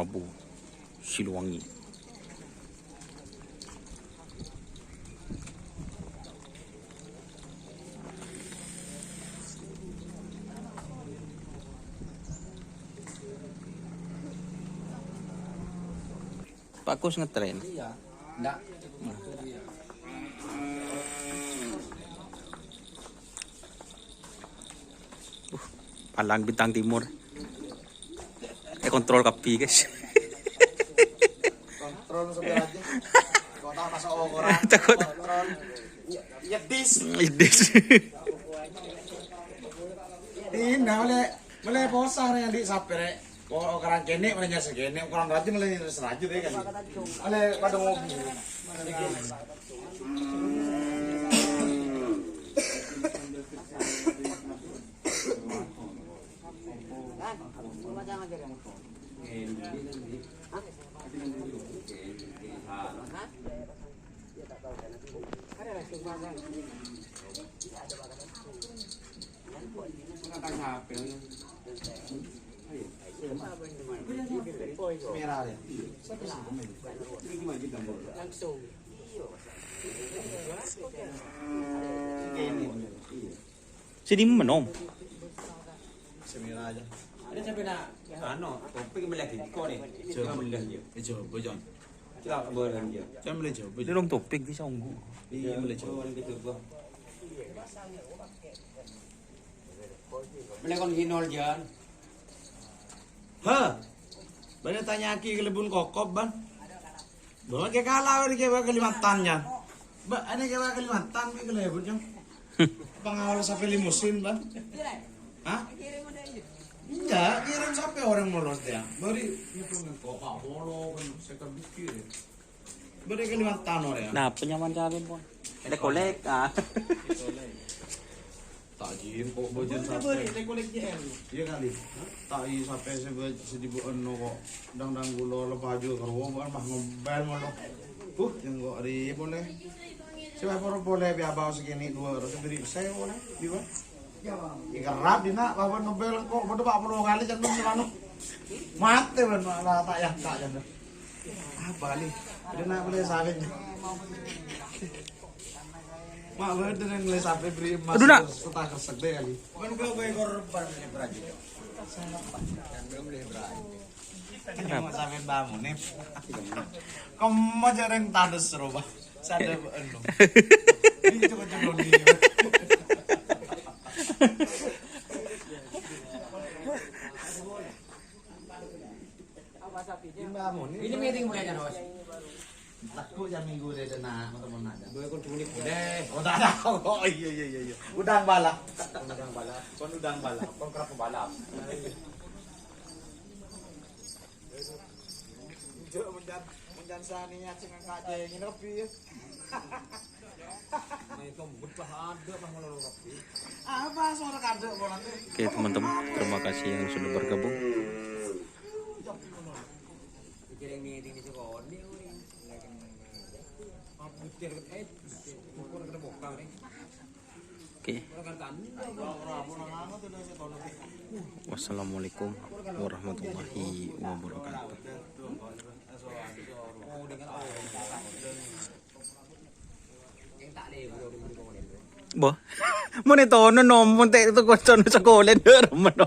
Prabu Siliwangi. Pak Kus ngetren. Iya, enggak. Palang Bintang Timur. Kontrol kapi guys. Kontrol sampai aja. Kota masuk orang. Takut. Kontrol. Yedis. Idis. Tindak boleh posar yang di sapere. Orang kene mulai nyasa kene, orang rajin mulai nyasa rajin deh kan. Oleh pada mobil. Merah ya. Langsung. Sini menom. Semerah aja. Ada sampai nak ano, topik melihat kau ni. Coba melihat dia. Coba bojon. Kita boleh dia. Jangan boleh coba. Dia dong topik di songgu. Iya boleh coba. Orang kita gua. Melihat kon hinol jan. Hah? Banyak tanya aki ke lebun kokop ban. Bawa ke kalah di ke Kalimantan ya. Ba, ane ke Kalimantan ke lebun jam. Pengawal sampai limusin ban. Hah? Enggak, kirim sampai orang molos dia. Beri itu kokak bolo kan sekar bukit. Beri Kalimantan orang ya. Nah, penyaman cabin pun. Ada kolek ah. Takjil kok bojen sampai. Iya kali. Tak i sampai sedibuan no kok dang gulo lepaju karo ban mah ngobel mono. Yang kok ri boleh. Siapa boleh biar bawa segini 200 beri saya boleh. Di ba? Ikarap di nak bawa nobel kok bodoh 40 kali jangan selanu. Mate ban lah tak ya tak jangan. Ah balik. Dia nak boleh sawit. Mak bener yang ngeles sampai beri emas. Aduh, nak. Setah kersek deh kali. Kan gue korban beli beraji. Kan gue beli beraji. Kenapa sampai bangun nih? Kamu jarang tanda seru bah. Sadar enu. Ini coba-coba nih. Ini meeting mulai kan bos. Takut jam minggu deh dana teman-teman ada. Gue kon tulis deh. Oh tak ada. Oh iya. Udang balap. Kon udang balap. Kon kerap balap. Jok menjan saninya cing angkat jengin kopi. Nah itu butuh ada mah kalau kopi. Apa suara kadek bolan tuh? Oke teman-teman, terima kasih yang sudah bergabung. Kirim meeting di sekolah ni. Oke. Wassalamualaikum warahmatullahi wabarakatuh. Bo, mo nito no nom mo te to ko sa ko len der mo no.